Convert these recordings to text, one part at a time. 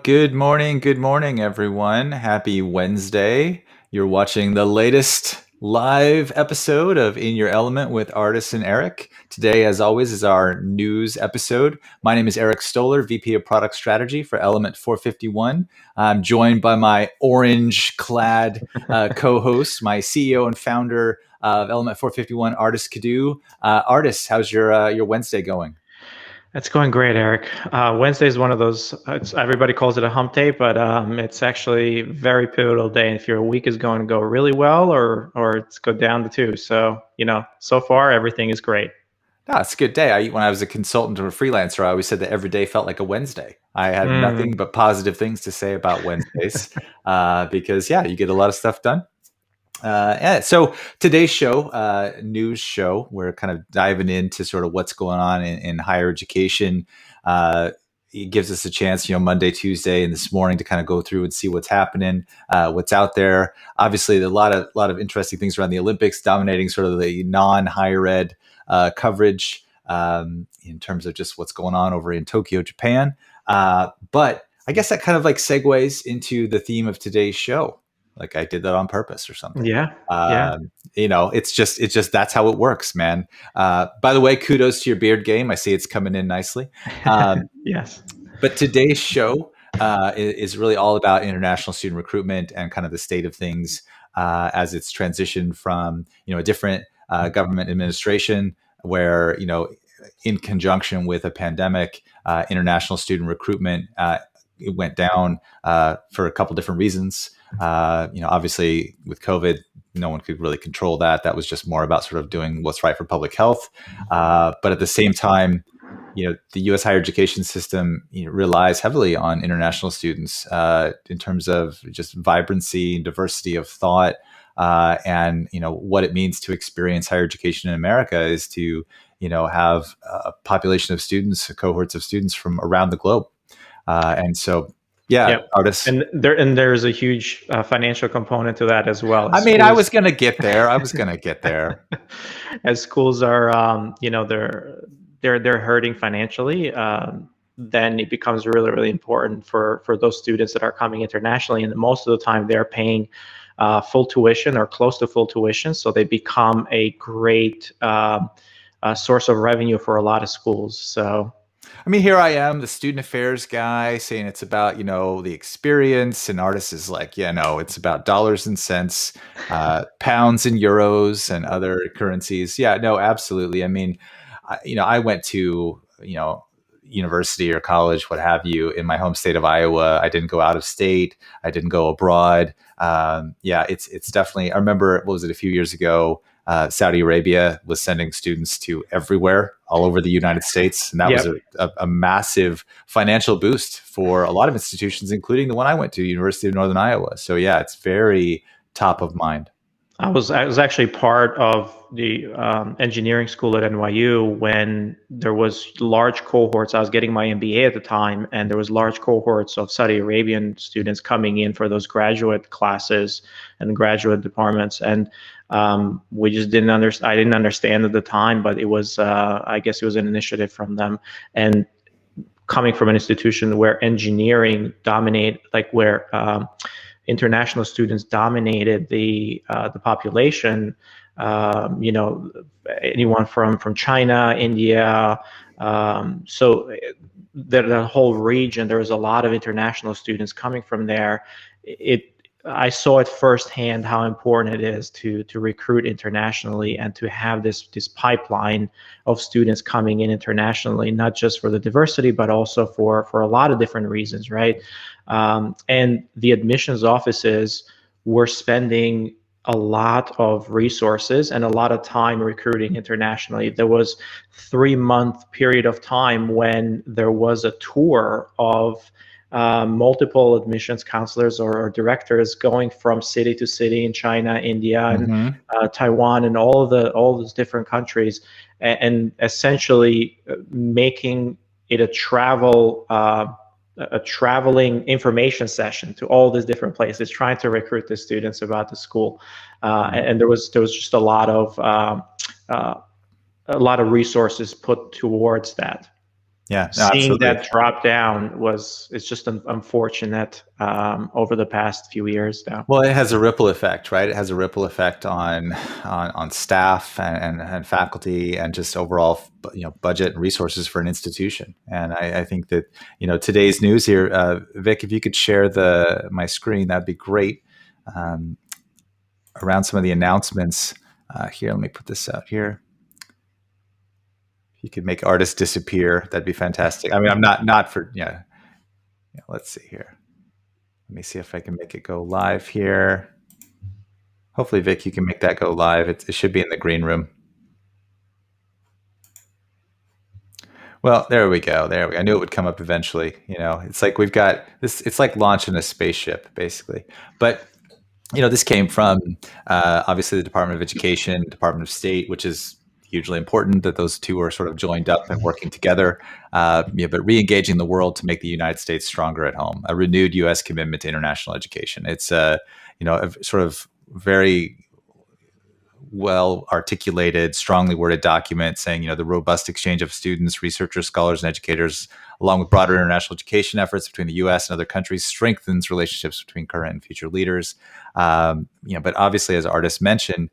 Good morning, everyone. Happy Wednesday. You're watching the latest live episode of In Your Element with Ardis and Eric. Today, as always, is our news episode. My name is Eric Stoller, VP of Product Strategy for Element451. I'm joined by my orange-clad co-host, my CEO and founder of Element451, Ardis Kadiu. Ardis, how's your Wednesday going? It's going great, Eric. Wednesday is one of those, everybody calls it a hump day, but it's actually a very pivotal day. And if your week is going to go really well or it's go down the tubes. So, so far, everything is great. No, it's a good day. When I was a consultant or a freelancer, I always said that every day felt like a Wednesday. I had nothing but positive things to say about Wednesdays because, you get a lot of stuff done. So today's show, news show, we're kind of diving into sort of what's going on in higher education. It gives us a chance, Monday, Tuesday, and this morning to kind of go through and see what's happening, what's out there. Obviously, a lot of interesting things around the Olympics, dominating sort of the non-higher ed coverage in terms of just what's going on over in Tokyo, Japan. But I guess that kind of like segues into the theme of today's show. Like I did that on purpose or something. Yeah. It's just that's how it works, man. By the way, kudos to your beard game. I see it's coming in nicely. Yes. But today's show is really all about international student recruitment and kind of the state of things as it's transitioned from a different government administration where in conjunction with a pandemic, international student recruitment it went down for a couple different reasons. Obviously with COVID, no one could really control that. That was just more about sort of doing what's right for public health. But at the same time, the U.S. higher education system relies heavily on international students in terms of just vibrancy and diversity of thought. And what it means to experience higher education in America is to have a population of students, cohorts of students from around the globe. And so, Ardis. And there's a huge financial component to that as well. I mean, I was going to get there. As schools are, they're hurting financially. Then it becomes really, really important for those students that are coming internationally. And most of the time they're paying full tuition or close to full tuition. So they become a great source of revenue for a lot of schools. So. I mean, here I am, the student affairs guy, saying it's about, the experience, and Ardis is like, it's about dollars and cents, pounds and euros and other currencies. Yeah, no, absolutely. I mean, I went to, university or college, what have you, in my home state of Iowa. I didn't go out of state. I didn't go abroad. It's definitely, I remember, what was it, a few years ago, Saudi Arabia was sending students to everywhere, all over the United States. And that was a massive financial boost for a lot of institutions, including the one I went to, University of Northern Iowa. So yeah, it's very top of mind. I was actually part of the engineering school at NYU when there was large cohorts. I was getting my MBA at the time, and there was large cohorts of Saudi Arabian students coming in for those graduate classes and graduate departments. And we just didn't understand. I didn't understand at the time, but it was, I guess it was an initiative from them. And coming from an institution where engineering where international students dominated the population, anyone from China, India, so the whole region, there was a lot of international students coming from there. I saw it firsthand how important it is to recruit internationally and to have this pipeline of students coming in internationally, not just for the diversity, but also for a lot of different reasons, right? And the admissions offices were spending a lot of resources and a lot of time recruiting internationally. There was 3-month period of time when there was a tour of multiple admissions counselors or directors going from city to city in China, India, and Taiwan, and all those different countries, and essentially making it a travel a traveling information session to all these different places, trying to recruit the students about the school, and there was just a lot of resources put towards that. Yeah, no, Seeing absolutely. that drop down it's just unfortunate over the past few years now. Well, it has a ripple effect, right? It has a ripple effect on staff and faculty and just overall, budget and resources for an institution. And I think that, today's news here, Vic, if you could share my screen, that'd be great. Around some of the announcements here, let me put this out here. You could make Ardis disappear. That'd be fantastic. I mean, I'm not for, let's see here. Let me see if I can make it go live here. Hopefully, Vic, you can make that go live. It should be in the green room. Well, there we go. There we go. I knew it would come up eventually. It's like we've got this. It's like launching a spaceship, basically. But this came from obviously the Department of Education, Department of State, which is hugely important that those two are sort of joined up and working together, but re-engaging the world to make the United States stronger at home, a renewed U.S. commitment to international education. It's a sort of very well articulated, strongly worded document saying, the robust exchange of students, researchers, scholars, and educators, along with broader international education efforts between the U.S. and other countries, strengthens relationships between current and future leaders. But obviously, as Ardis mentioned,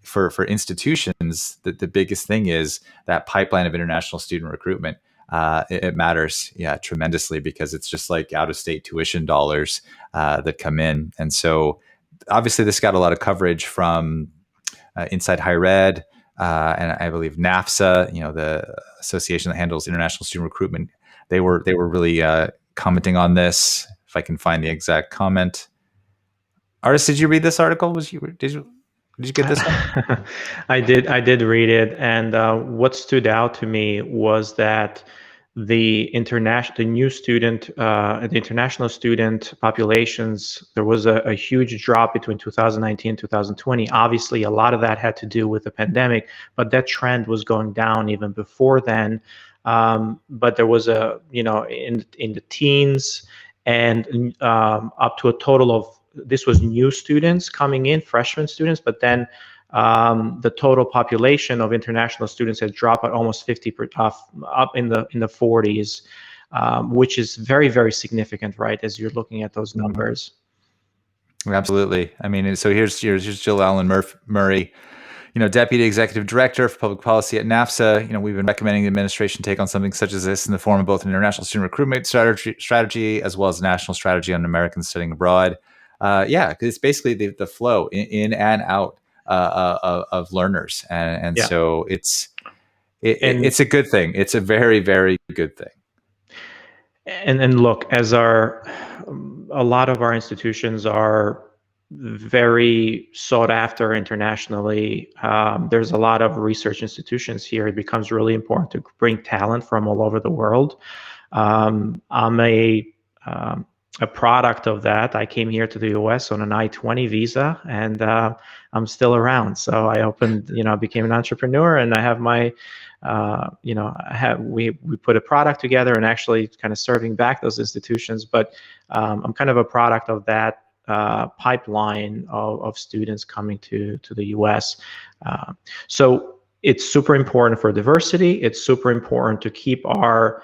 for institutions, the biggest thing is that pipeline of international student recruitment. It matters, tremendously, because it's just like out-of-state tuition dollars that come in. And so obviously this got a lot of coverage from Inside Higher Ed, and I believe NAFSA, the association that handles international student recruitment. They were really commenting on this. If I can find the exact comment. Ardis, did you read this article? Did you get this one? I did read it, and what stood out to me was that the international student populations, there was a huge drop between 2019 and 2020. Obviously, a lot of that had to do with the pandemic, but that trend was going down even before then. But there was in the teens and up to a total of, this was new students coming in, freshman students, but then the total population of international students had dropped by almost 50%, up in the 40s, which is very, very significant, right? As you're looking at those numbers. Absolutely. I mean, so here's Jill Allen Murray, Deputy Executive Director for Public Policy at NAFSA. We've been recommending the administration take on something such as this in the form of both an international student recruitment strategy as well as a national strategy on Americans studying abroad. Because it's basically the flow in and out of learners, and so it's a good thing. It's a very, very good thing. And look, as a lot of our institutions are very sought after internationally. There's a lot of research institutions here. It becomes really important to bring talent from all over the world. I'm a product of that. I came here to the U.S. on an I-20 visa, and I'm still around. So I became an entrepreneur, and I have my, we put a product together and actually kind of serving back those institutions. But I'm kind of a product of that pipeline of students coming to the U.S. So it's super important for diversity. It's super important to keep our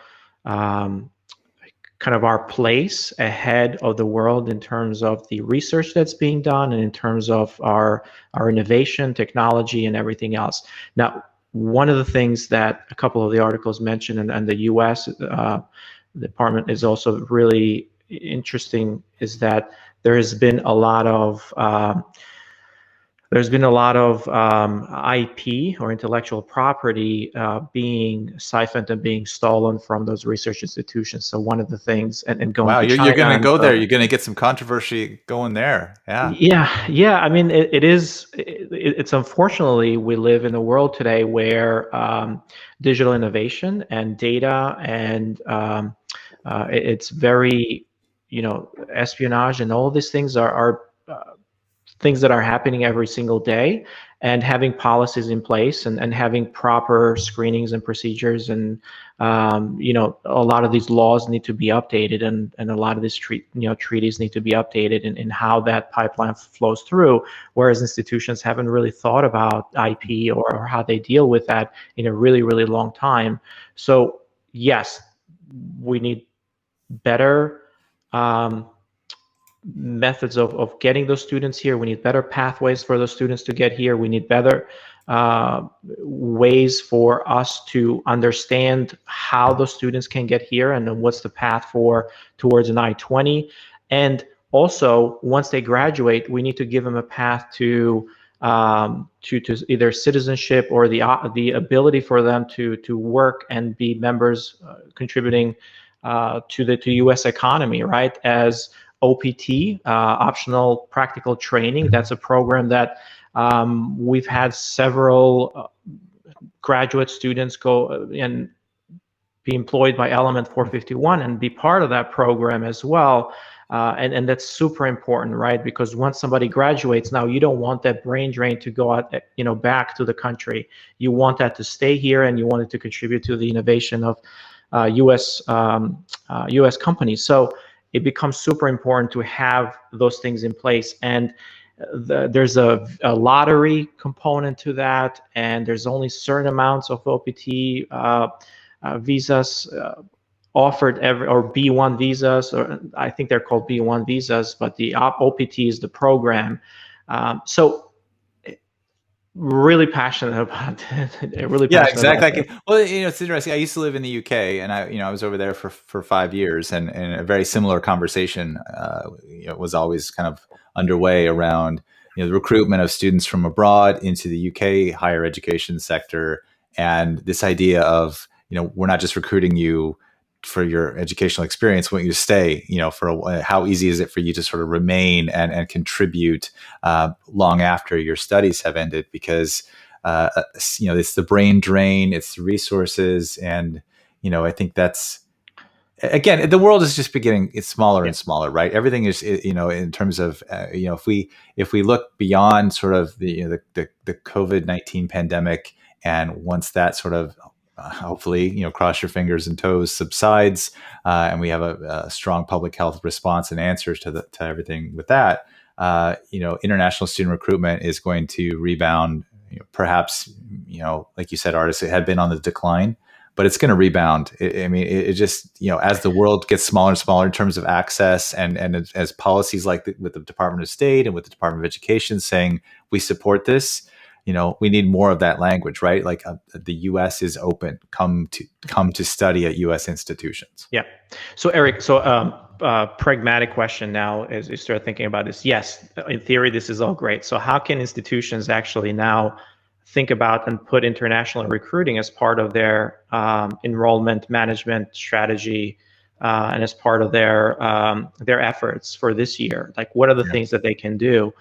kind of our place ahead of the world in terms of the research that's being done and in terms of our innovation, technology, and everything else. Now, one of the things that a couple of the articles mentioned, and the U.S. Department is also really interesting, is that there has been a lot of IP or intellectual property being siphoned and being stolen from those research institutions. So one of the things, and going to China, you're going to go there. You're going to get some controversy going there. Yeah. I mean, it's unfortunately, we live in a world today where digital innovation and data and it's very, espionage and all these things are things that are happening every single day, and having policies in place, and having proper screenings and procedures. And a lot of these laws need to be updated, and a lot of these treaties need to be updated in how that pipeline flows through, whereas institutions haven't really thought about IP or how they deal with that in a really, really long time. So yes, we need better methods of getting those students here. We need better pathways for those students to get here. We need better ways for us to understand how those students can get here, and then what's the path towards an I-20. And also, once they graduate, we need to give them a path to either citizenship or the ability for them to work and be members contributing to the U.S. economy, right? As OPT, optional practical training. That's a program that we've had several graduate students go and be employed by Element451 and be part of that program as well. And that's super important, right? Because once somebody graduates, now you don't want that brain drain to go out, back to the country. You want that to stay here, and you want it to contribute to the innovation of U.S. companies. So it becomes super important to have those things in place. And there's a lottery component to that, and there's only certain amounts of OPT visas offered or B1 visas, or I think they're called B1 visas, but the OPT is the program. So really passionate about it. Really passionate. Yeah, exactly. Well, it's interesting. I used to live in the UK, and I was over there for 5 years, and a very similar conversation was always kind of underway around the recruitment of students from abroad into the UK higher education sector, and this idea of we're not just recruiting you for your educational experience, we want you to stay, how easy is it for you to sort of remain and contribute long after your studies have ended? Because it's the brain drain, it's the resources, and I think that's, again, the world is just beginning. It's smaller and smaller, right? Everything is, in terms of, if we look beyond sort of the COVID-19 pandemic, and once that sort of hopefully, cross your fingers and toes, subsides, and we have a strong public health response and answers to everything with that, international student recruitment is going to rebound. Perhaps, like you said, Ardis, it had been on the decline, but it's going to rebound. It just, as the world gets smaller and smaller in terms of access, and as policies like with the Department of State and with the Department of Education saying we support this, we need more of that language, right? Like the U.S. is open. Come to study at U.S. institutions. Yeah. So Eric, pragmatic question now as you start thinking about this. Yes, in theory, this is all great. So how can institutions actually now think about and put international recruiting as part of their enrollment management strategy, and as part of their efforts for this year? Like, what are the things that they can do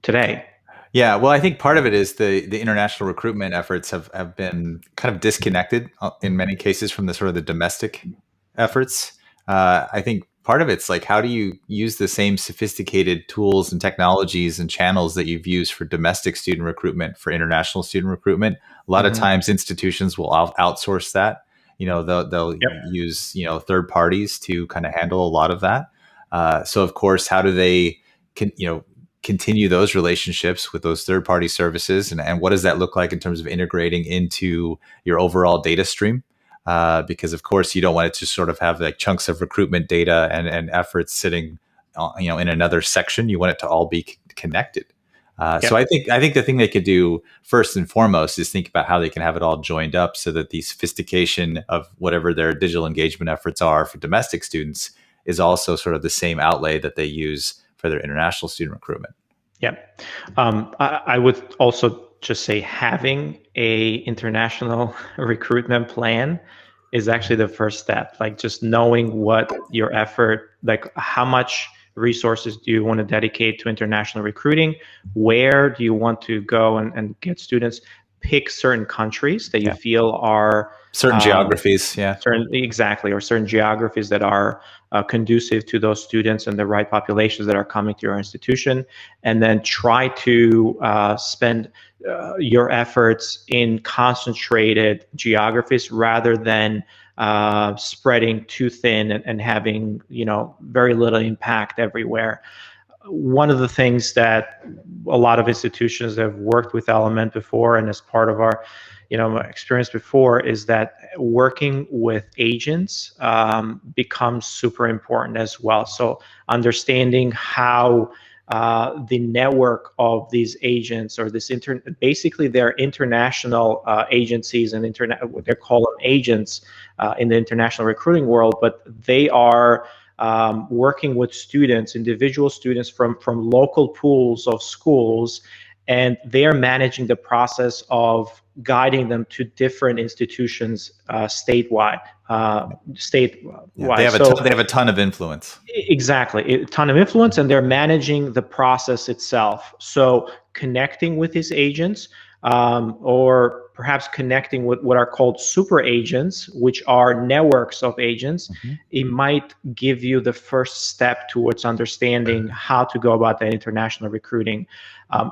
today? Yeah, well, I think part of it is the international recruitment efforts have been kind of disconnected in many cases from the sort of the domestic efforts. I think part of it's like, how do you use the same sophisticated tools and technologies and channels that you've used for domestic student recruitment for international student recruitment? A lot of times institutions will outsource that. They'll use, third parties to kind of handle a lot of that. So of course, how do they continue those relationships with those third-party services, and what does that look like in terms of integrating into your overall data stream? Because of course you don't want it to sort of have like chunks of recruitment data and efforts sitting, in another section. You want it to all be connected. So I think the thing they could do first and foremost is think about how they can have it all joined up, so that the sophistication of whatever their digital engagement efforts are for domestic students is also sort of the same outlay that they use for their international student recruitment. Yeah. I would also just say having a international recruitment plan is actually the first step. Like, just knowing what your effort, like how much resources do you want to dedicate to international recruiting? Where do you want to go and get students? Pick certain countries that you feel are Certain geographies, yeah. Or certain geographies that are conducive to those students and the right populations that are coming to your institution, and then try to spend your efforts in concentrated geographies rather than spreading too thin and having very little impact everywhere. One of the things that a lot of institutions that have worked with Element before, and as part of our experience before, is that working with agents becomes super important as well. So understanding how the network of these agents, or basically they're international agencies, and what they call them agents in the international recruiting world, but they are working with students, individual students from local pools of schools, and they are managing the process of guiding them to different institutions statewide. Yeah, they have a ton of influence. Exactly, a ton of influence, and they're managing the process itself. So connecting with these agents, or perhaps connecting with what are called super agents, which are networks of agents, it might give you the first step towards understanding how to go about that international recruiting.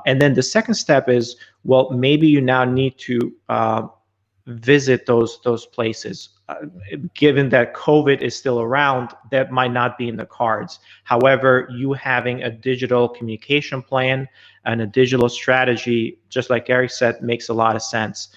And then the second step is, well, maybe you now need to visit those places. Given that COVID is still around, that might not be in the cards. However, you having a digital communication plan and a digital strategy, just like Eric said, makes a lot of sense.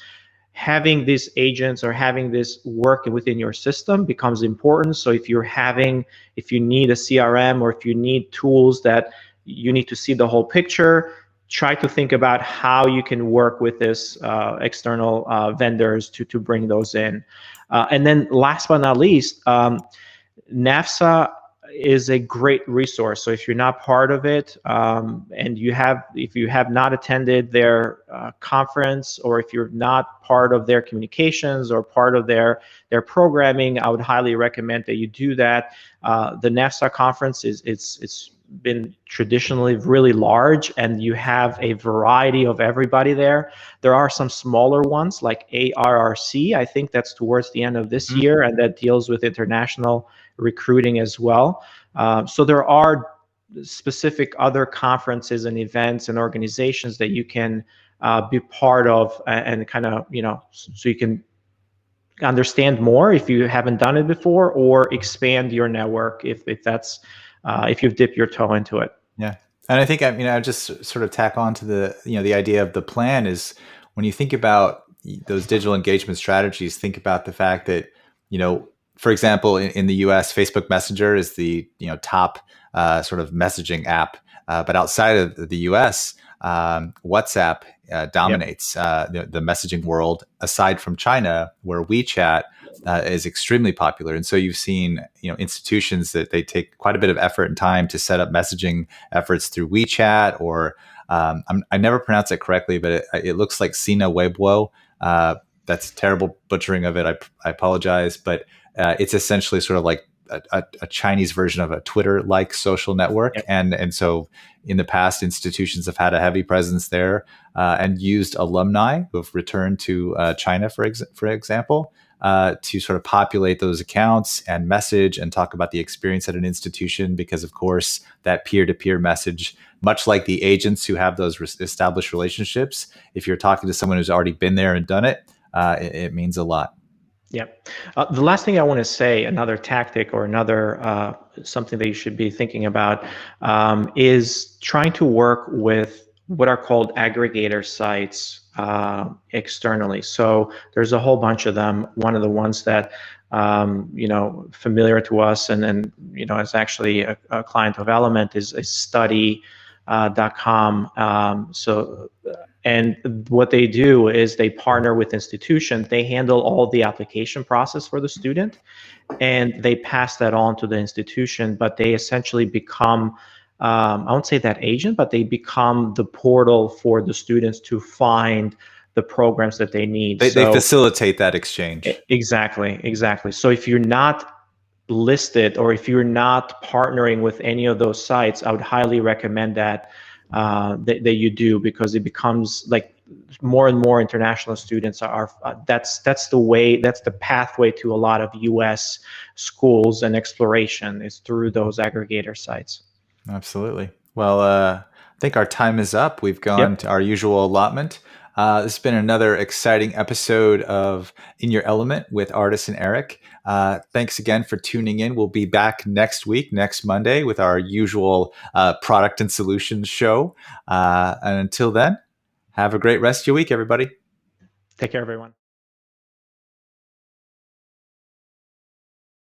Having these agents or having this work within your system becomes important. So if you need a CRM, or if you need tools that you need to see the whole picture, try to think about how you can work with this external vendors to bring those in. And then last but not least, NAFSA is a great resource. So if you're not part of it, and if you have not attended their conference, or if you're not part of their communications or part of their programming, I would highly recommend that you do that. The NAFSA conference it's been traditionally really large, and you have a variety of everybody there. There are some smaller ones like ARRC, I think that's towards the end of this year, and that deals with international recruiting as well. So there are specific other conferences and events and organizations that you can be part of, and kind of, so you can understand more if you haven't done it before, or expand your network if that's if you've dipped your toe into it. Yeah. And I think, I just sort of tack on to the idea of the plan is, when you think about those digital engagement strategies, think about the fact that, for example, in the US, Facebook Messenger is the, top sort of messaging app. But outside of the US, WhatsApp dominates the messaging world, aside from China, where WeChat is extremely popular. And so you've seen, institutions that they take quite a bit of effort and time to set up messaging efforts through WeChat, or I never pronounce it correctly, but it looks like Sina Weibo. That's a terrible butchering of it. I apologize, but it's essentially sort of like a Chinese version of a Twitter-like social network. Yep. And so in the past, institutions have had a heavy presence there, and used alumni who have returned to China, for example, to sort of populate those accounts and message and talk about the experience at an institution. Because, of course, that peer-to-peer message, much like the agents who have those established relationships, if you're talking to someone who's already been there and done it, it means a lot. Yep. The last thing I want to say, another tactic or another something that you should be thinking about, is trying to work with what are called aggregator sites externally. So there's a whole bunch of them. One of the ones that familiar to us, and is actually a client of Element, is study.com. And what they do is they partner with institutions. They handle all the application process for the student, and they pass that on to the institution. But they essentially become, I won't say that agent, but they become the portal for the students to find the programs that they need. They facilitate that exchange. Exactly. So if you're not listed, or if you're not partnering with any of those sites, I would highly recommend that you do, because it becomes like more and more international students are that's the way, that's the pathway to a lot of US schools and exploration, is through those aggregator sites. Absolutely. Well, I think our time is up. We've gone to Yep. our usual allotment. This has been another exciting episode of In Your Element with Ardis and Eric. Thanks again for tuning in. We'll be back next week, next Monday, with our usual product and solutions show. And until then, have a great rest of your week, everybody. Take care, everyone.